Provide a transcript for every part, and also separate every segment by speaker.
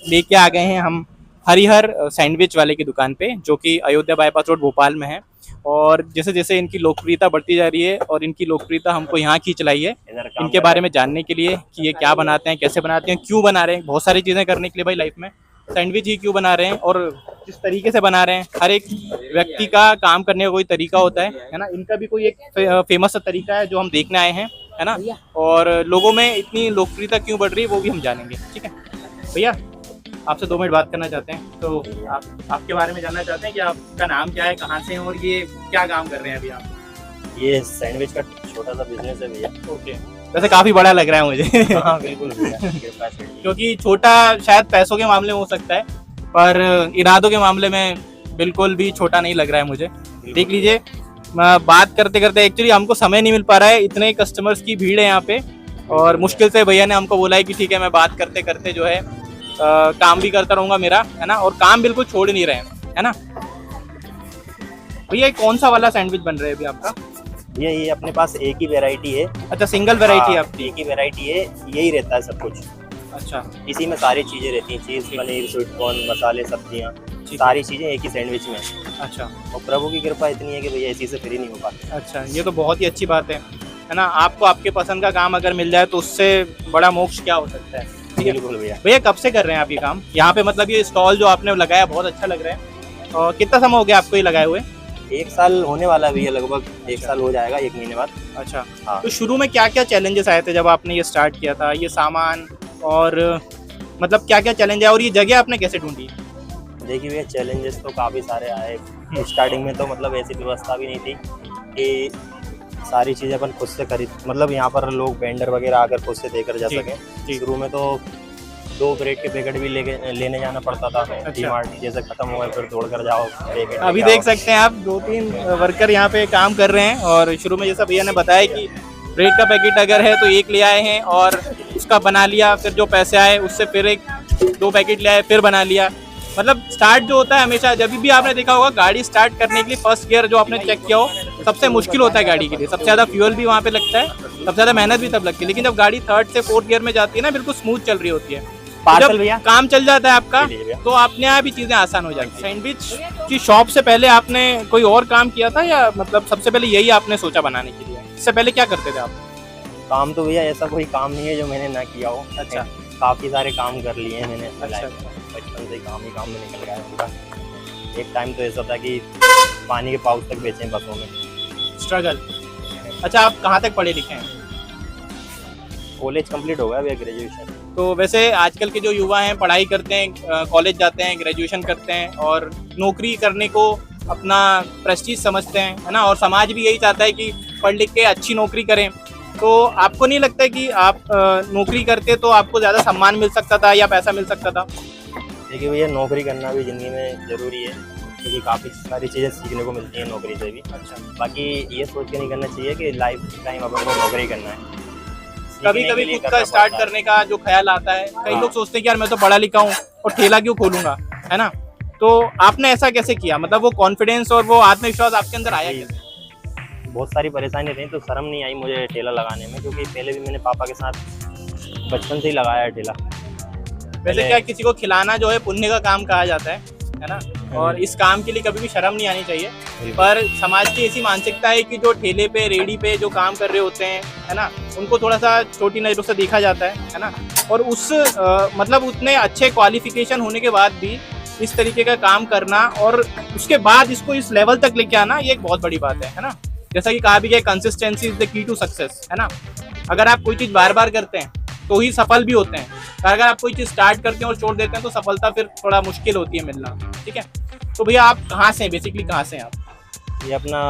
Speaker 1: लेके आ गए हैं हम हरिहर सैंडविच वाले की दुकान पे, जो कि अयोध्या बाईपास रोड भोपाल में है। और जैसे जैसे इनकी लोकप्रियता बढ़ती जा रही है और इनकी लोकप्रियता हमको यहाँ खींच लाई है इनके बारे में जानने के लिए कि ये क्या बनाते हैं, कैसे बनाते हैं, क्यों बना रहे हैं। बहुत सारी चीज़ें करने के लिए भाई लाइफ में, सैंडविच ही क्यों बना रहे हैं और किस तरीके से बना रहे हैं। हर एक व्यक्ति का काम करने का कोई तरीका होता है ना। इनका भी कोई एक फेमस सा तरीका है जो हम देखने आए हैं, है ना। और लोगों में इतनी लोकप्रियता क्यों बढ़ रही है वो भी हम जानेंगे। ठीक है भैया, आपसे 2 मिनट बात करना चाहते हैं, तो आपके बारे में जानना चाहते हैं कि आपका नाम क्या है, कहाँ से हैं और ये क्या काम कर रहे हैं अभी आप।
Speaker 2: ये सैंडविच का छोटा सा बिजनेस है भैया।
Speaker 1: ओके, वैसे काफ़ी बड़ा लग रहा है मुझे।
Speaker 2: हाँ बिल्कुल भैया,
Speaker 1: क्योंकि छोटा शायद पैसों के मामले में हो सकता है, पर इरादों के मामले में बिल्कुल भी छोटा नहीं लग रहा है मुझे। देख लीजिए, बात करते करते एक्चुअली हमको समय नहीं मिल पा रहा है, इतने कस्टमर्स की भीड़ है यहाँ पे। और मुश्किल से भैया ने हमको बोला है कि ठीक है मैं बात करते करते जो है काम भी करता रहूँगा मेरा, है ना। और काम बिल्कुल छोड़ नहीं रहे हैं, है ना। भैया कौन सा वाला सैंडविच बन रहा है अभी आपका।
Speaker 2: भैया ये अपने पास एक ही वैरायटी है।
Speaker 1: अच्छा, सिंगल वैरायटी है आपकी।
Speaker 2: एक ही वैरायटी है, यही रहता है सब कुछ।
Speaker 1: अच्छा,
Speaker 2: इसी में सारी चीजें रहती हैं, चीज, पनीर, स्वीट कॉर्न, मसाले, सब्जियाँ, सारी चीजें एक ही सैंडविच में।
Speaker 1: अच्छा,
Speaker 2: और प्रभु की कृपा इतनी है कि भैया इसी से फ्री नहीं हो पाता।
Speaker 1: अच्छा, ये तो बहुत ही अच्छी बात है ना। आपको आपके पसंद का काम अगर मिल जाए तो उससे बड़ा मोक्ष क्या हो सकता है।
Speaker 2: बिल्कुल भैया।
Speaker 1: भैया कब से कर रहे हैं आप ये काम यहाँ पे, मतलब ये स्टॉल जो आपने लगाया बहुत अच्छा लग रहा है। और कितना समय हो गया आपको ये लगाए हुए।
Speaker 2: 1 साल होने वाला है भैया, लगभग 1 साल हो जाएगा 1 महीने बाद।
Speaker 1: अच्छा,
Speaker 2: हाँ।
Speaker 1: तो शुरू में क्या क्या चैलेंजेस आए थे जब आपने ये स्टार्ट किया था, ये सामान और मतलब क्या क्या चैलेंज है और ये जगह आपने कैसे ढूंढी।
Speaker 2: देखिए भैया, चैलेंजेस तो काफ़ी सारे आए। स्टार्टिंग में तो मतलब ऐसी व्यवस्था भी नहीं थी कि सारी चीज़ें अपन खुद से खरीद, मतलब यहाँ पर लोग वेंडर वगैरह आकर खुद से देकर जा सकें। शुरू में तो 2 ब्रेड के पैकेट भी लेने जाना पड़ता था। डीमार्ट जैसे खत्म हुआ फिर दौड़ कर जाओ पैकेट।
Speaker 1: अभी देख सकते हैं आप 2-3 वर्कर यहाँ पे काम कर रहे हैं। और शुरू में जैसा भैया ने बताया कि ब्रेड का पैकेट अगर है तो 1 ले आए हैं और उसका बना लिया, फिर जो पैसे आए उससे फिर 2 पैकेट ले आए, फिर बना लिया। मतलब स्टार्ट जो होता है हमेशा, जब भी आपने देखा होगा गाड़ी स्टार्ट करने के लिए फर्स्ट गियर जो आपने चेक किया हो सबसे मुश्किल होता है गाड़ी के लिए। सबसे ज़्यादा फ्यूल भी वहाँ पे लगता है, सबसे ज़्यादा मेहनत भी तब लगती है। लेकिन जब गाड़ी 3rd से 4th गियर में जाती है ना, बिल्कुल स्मूथ चल रही होती है,
Speaker 2: पार्सल भैया
Speaker 1: काम चल जाता है आपका, तो अपने आप ही चीज़ें आसान हो जाती है। सैंडविच की शॉप से पहले आपने कोई और काम किया था या मतलब सबसे पहले यही आपने सोचा बनाने के लिए। इससे पहले क्या करते थे आप।
Speaker 2: काम तो भैया ऐसा कोई काम नहीं है जो मैंने ना किया हो।
Speaker 1: अच्छा,
Speaker 2: काफ़ी सारे काम कर लिए हैं मैंने।
Speaker 1: अच्छा,
Speaker 2: बचपन से ही काम में निकल गया है पूरा। एक टाइम तो ऐसा था कि पानी के पाउच तक बेचे हैं बसों में।
Speaker 1: स्ट्रगल। अच्छा, आप कहाँ तक पढ़े लिखे हैं।
Speaker 2: कॉलेज कंप्लीट हो गया भैया, ग्रेजुएशन।
Speaker 1: तो वैसे आजकल के जो युवा हैं पढ़ाई करते हैं, कॉलेज जाते हैं, ग्रेजुएशन करते हैं और नौकरी करने को अपना प्रेस्टीज समझते हैं, है ना। और समाज भी यही चाहता है कि पढ़ लिख के अच्छी नौकरी करें। तो आपको नहीं लगता है कि आप नौकरी करते तो आपको ज़्यादा सम्मान मिल सकता था या पैसा मिल सकता था।
Speaker 2: देखिए भैया, नौकरी करना भी ज़िंदगी में ज़रूरी है क्योंकि काफ़ी सारी चीज़ें सीखने को मिलती हैं नौकरी से भी।
Speaker 1: अच्छा,
Speaker 2: बाकी ये सोच के नहीं करना चाहिए कि लाइफ टाइम अपन को नौकरी करना है।
Speaker 1: कभी कभी खुद का स्टार्ट करने का जो ख्याल आता है, कई लोग सोचते हैं कि यार मैं तो पढ़ा लिखा हूँ और ठेला क्यों खोलूंगा, है ना। तो आपने ऐसा कैसे किया, मतलब वो कॉन्फिडेंस और वो आत्मविश्वास आपके अंदर आया कैसे।
Speaker 2: बहुत सारी परेशानी रही तो शर्म नहीं आई मुझे ठेला लगाने में, क्योंकि पहले भी मैंने पापा के साथ बचपन से ही लगाया है ठेला।
Speaker 1: वैसे क्या किसी को खिलाना जो है पुण्य का काम कहा जाता है ना। और इस काम के लिए कभी भी शर्म नहीं आनी चाहिए। पर समाज की ऐसी मानसिकता है कि जो ठेले पे रेडी पे जो काम कर रहे होते हैं, है ना, उनको थोड़ा सा छोटी नज़रों से देखा जाता है ना। और उस मतलब उतने अच्छे क्वालिफिकेशन होने के बाद भी इस तरीके का काम करना और उसके बाद इसको इस लेवल तक लेके आना, ये एक बहुत बड़ी बात है ना। जैसा कि कहा भी गया, consistency is the key to success, है ना। अगर आप कोई चीज़ बार बार करते हैं तो ही सफल भी होते हैं। अगर आप कोई चीज़ स्टार्ट करते हैं और छोड़ देते हैं तो सफलता फिर थोड़ा मुश्किल होती है मिलना। ठीक है, तो भैया आप कहाँ से हैं, बेसिकली कहाँ से हैं आप।
Speaker 2: ये अपना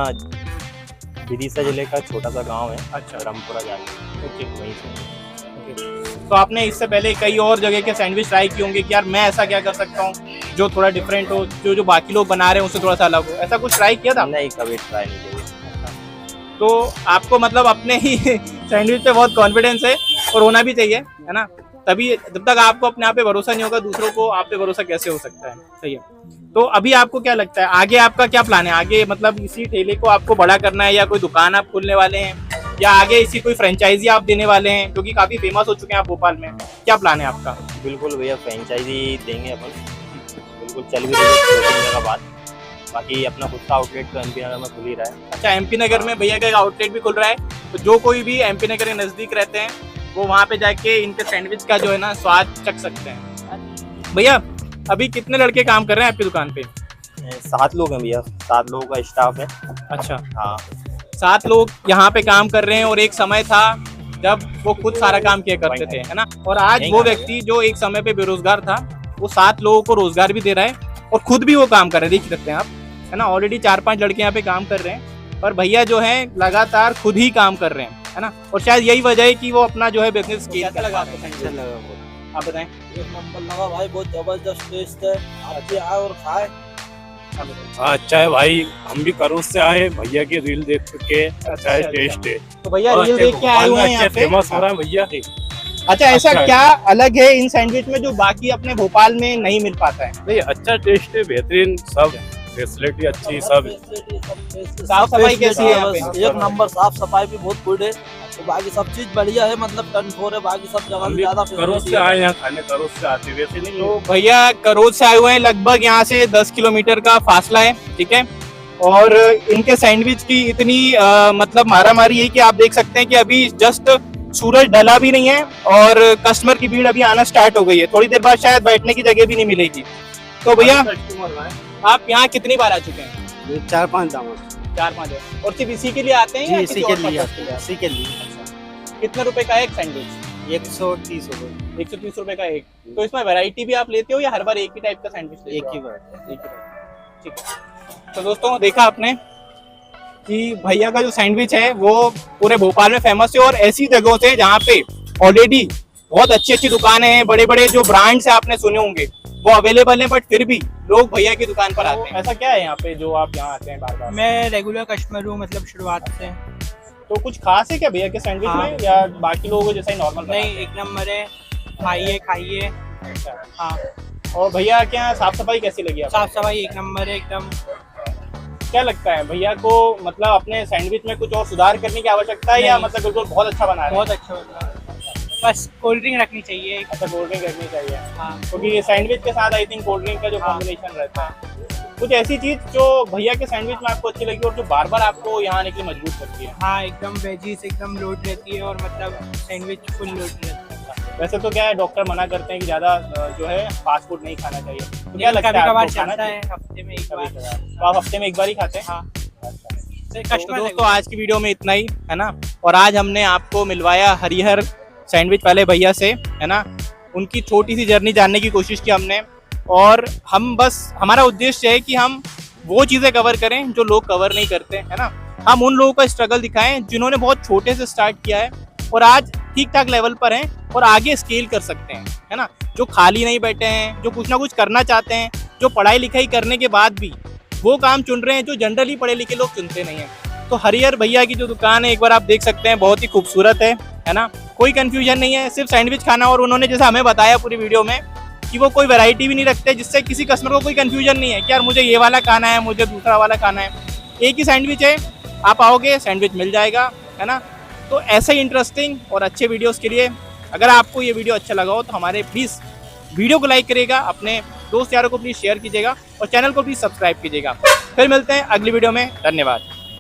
Speaker 2: विदिशा जिले का छोटा सा गांव है।
Speaker 1: अच्छा,
Speaker 2: रामपुरा जाके।
Speaker 1: ओके,
Speaker 2: वहीं से।
Speaker 1: तो आपने इससे पहले कई और जगह के सैंडविच ट्राई किए होंगे कि यार मैं ऐसा क्या कर सकता हूँ जो थोड़ा डिफरेंट हो, जो बाकी लोग बना रहे हैं उससे थोड़ा सा अलग हो। ऐसा कुछ ट्राई किया था।
Speaker 2: नहीं, कभी ट्राई नहीं किया।
Speaker 1: तो आपको मतलब अपने ही सैंडविच पे बहुत कॉन्फिडेंस है और होना भी चाहिए, है ना। तभी जब तक आपको अपने आप पे भरोसा नहीं होगा, दूसरों को आप पे भरोसा कैसे हो सकता है। सही है। तो अभी आपको क्या लगता है आगे आपका क्या प्लान है, आगे मतलब इसी ठेले को आपको बड़ा करना है या कोई दुकान आप खोलने वाले हैं या आगे इसी कोई फ्रेंचाइजी आप देने वाले हैं, क्योंकि काफी फेमस हो चुके हैं आप भोपाल में, क्या प्लान है आपका?
Speaker 2: बिल्कुल भैया फ्रेंचाइजी देंगे अपन, बिल्कुल चल भी रही है 2-3 जगह बाद। बाकी अपना खुद का आउटलेट तो एमपी नगर में खुल ही रहा है।
Speaker 1: अच्छा, एमपी नगर में भैया का एक आउटलेट भी खुल रहा है, तो जो कोई भी एमपी नगर के नजदीक रहते हैं वो वहाँ पे जाके इनके सैंडविच का जो है ना स्वाद चख सकते हैं। भैया अभी कितने लड़के काम कर रहे हैं आपकी दुकान पे?
Speaker 2: 7 लोग हैं भैया, 7 लोगों का स्टाफ है।
Speaker 1: अच्छा,
Speaker 2: हाँ
Speaker 1: 7 लोग यहाँ पे काम कर रहे हैं, और एक समय था जब वो खुद सारा काम किया करते थे, है ना? और आज वो व्यक्ति जो एक समय पे बेरोजगार था, वो 7 लोगों को रोजगार भी दे रहा है और खुद भी वो काम कर रहे हैं, देख सकते हैं आप, है ना? ऑलरेडी 4-5 लड़के यहाँ पे काम कर रहे हैं, पर भैया जो है लगातार खुद ही काम कर रहे हैं, है ना? और शायद यही वजह है कि वो अपना जो है बिजनेस स्केल कर लगा।
Speaker 2: अच्छा लगा बहुत।
Speaker 1: आप बताएं।
Speaker 3: एक नंबर लगा भाई, बहुत जबरदस्त टेस्ट है, आप भी आए और खाए।
Speaker 4: अच्छा है भाई, हम भी करोड़ से आए, भैया की रील देख के अच्छा है, टेस्ट है।
Speaker 1: तो भैया रील देख के आए हुए हैं यहाँ पे।
Speaker 4: फेमस हो रहा है भैया।
Speaker 1: अच्छा, ऐसा
Speaker 4: अच्छा है।
Speaker 1: क्या अलग है इन सैंडविच में जो बाकी अपने भोपाल में नहीं मिल पाता है?
Speaker 4: नहीं अच्छा टेस्ट है, बेहतरीन, सब फैसिलिटी अच्छी, सब
Speaker 1: साफ सफाई कैसी है यहाँ पे?
Speaker 3: एक नंबर, साफ सफाई भी बहुत गुड है, तो बाकी सब चीज बढ़िया है, मतलब कंट्रोल है, बाकी सब जगह
Speaker 4: हम
Speaker 3: में
Speaker 4: भी
Speaker 3: ज्यादा
Speaker 4: करोड़
Speaker 3: facility
Speaker 4: से
Speaker 3: है।
Speaker 4: आए यहाँ खाने, करोड़ से आते वैसे नहीं
Speaker 1: तो भैया करोड़ से आए हुए हैं, लगभग यहाँ से 10 किलोमीटर का फासला है, ठीक है? और इनके सैंडविच की इतनी मतलब मारामारी है कि आप देख सकते हैं कि अभी जस्ट सूरज ढला भी नहीं है और कस्टमर की भीड़ अभी आना स्टार्ट हो गई है, थोड़ी देर बाद शायद बैठने की जगह भी नहीं मिलेगी। तो भैया आप यहाँ कितनी बार आ चुके हैं?
Speaker 5: 4-5 दामन
Speaker 1: 4-5 बार। और सिर्फ इसी के लिए आते हैं या
Speaker 5: इसी
Speaker 1: किसी
Speaker 5: के
Speaker 1: और
Speaker 5: लिए
Speaker 1: पर्पस के लिए?
Speaker 5: इसी के लिए
Speaker 1: कितने रुपए का है एक सैंडविच?
Speaker 5: 130 रुपए
Speaker 1: 130 रुपए का एक। तो इसमें वैरायटी भी आप लेते हो या हर बार एक ही टाइप का सैंडविच लेते
Speaker 5: एक
Speaker 1: हो
Speaker 5: ही
Speaker 1: आप?
Speaker 5: बार।
Speaker 1: एक ही बार, ठीक है। तो दोस्तों देखा आपने कि भैया का जो सैंडविच है वो पूरे भोपाल में फेमस है, और ऐसी जगहों से जहाँ पे ऑलरेडी बहुत अच्छी अच्छी दुकानें हैं, बड़े बड़े जो ब्रांड्स हैं आपने सुने होंगे वो अवेलेबल हैं, बट फिर भी लोग भैया की दुकान पर आते हैं। ऐसा क्या है यहाँ पे जो आप यहाँ आते हैं बार बार?
Speaker 6: मैं रेगुलर कस्टमर हूँ, मतलब शुरुआत से।
Speaker 1: तो कुछ खास है क्या भैया के सैंडविच
Speaker 6: हाँ।
Speaker 1: में, या बाकी लोगों को जैसा ही नॉर्मल?
Speaker 6: नहीं, एक नंबर है, खाइए खाइए। हाँ,
Speaker 1: और भैया के यहाँ साफ सफाई कैसी लगी आपको?
Speaker 6: साफ सफाई एक नंबर है एकदम।
Speaker 1: क्या लगता है भैया को, मतलब अपने सैंडविच में कुछ और सुधार करने की आवश्यकता है, या
Speaker 6: नहीं।
Speaker 1: मतलब बिल्कुल बहुत अच्छा बना रहे हैं?
Speaker 6: बहुत अच्छा होता है, बस कोल्ड ड्रिंक रखनी चाहिए एक।
Speaker 1: अच्छा, कोल्ड ड्रिंक रखनी चाहिए,
Speaker 6: हाँ,
Speaker 1: क्योंकि सैंडविच के साथ आई थिंक कोल्ड ड्रिंक का जो
Speaker 6: हाँ।
Speaker 1: कॉम्बिनेशन रहता है। कुछ ऐसी चीज जो भैया के सैंडविच में आपको अच्छी लगी और जो बार बार आपको यहाँ आने के लिए मजबूर करती है?
Speaker 6: हाँ, एकदम वेजीज एकदम लोड रहती है, और मतलब सैंडविच फुल लोड रहता है।
Speaker 1: वैसे तो क्या है, डॉक्टर मना करते हैं कि ज्यादा जो है फास्ट फूड नहीं खाना चाहिए, तो क्या लगता
Speaker 6: कभी
Speaker 1: है
Speaker 6: कभार
Speaker 1: आपको खाना
Speaker 6: चलता
Speaker 1: चाहिए?
Speaker 6: है, हफ्ते में एक बार।
Speaker 1: कभी-कभार। तो आप हफ्ते में एक बार ही खाते हैं?
Speaker 6: हाँ,
Speaker 1: तो
Speaker 6: कस्टमर
Speaker 1: दोस्तों आज की वीडियो में इतना ही, है ना? और आज हमने आपको मिलवाया हरिहर सैंडविच वाले भैया से, है ना? उनकी छोटी सी जर्नी जानने की कोशिश की हमने, और हम बस, हमारा उद्देश्य है कि हम वो चीज़ें कवर करें जो लोग कवर नहीं करते, है ना? हम उन लोगों का स्ट्रगल दिखाएं जिन्होंने बहुत छोटे से स्टार्ट किया है और आज ठीक ठाक लेवल पर हैं और आगे स्केल कर सकते हैं, है ना? जो खाली नहीं बैठे हैं, जो कुछ ना कुछ करना चाहते हैं, जो पढ़ाई लिखाई करने के बाद भी वो काम चुन रहे हैं जो जनरली पढ़े लिखे लोग चुनते नहीं हैं। तो हरिहर भैया की जो दुकान है एक बार आप देख सकते हैं, बहुत ही खूबसूरत है ना? कोई कंफ्यूजन नहीं है, सिर्फ सैंडविच खाना, और उन्होंने जैसा हमें बताया पूरी वीडियो में कि वो कोई वैरायटी भी नहीं रखते, जिससे किसी कस्टमर को कोई कंफ्यूजन नहीं है कि यार मुझे ये वाला खाना है, मुझे दूसरा वाला खाना है। एक ही सैंडविच है, आप आओगे सैंडविच मिल जाएगा, है ना? तो ऐसे ही इंटरेस्टिंग और अच्छे वीडियोस के लिए अगर आपको ये वीडियो अच्छा लगा हो तो हमारे प्लीज़ वीडियो को लाइक करिएगा, अपने दोस्त यारों को प्लीज़ शेयर कीजिएगा और चैनल को प्लीज़ सब्सक्राइब कीजिएगा। फिर मिलते हैं अगली वीडियो में, धन्यवाद।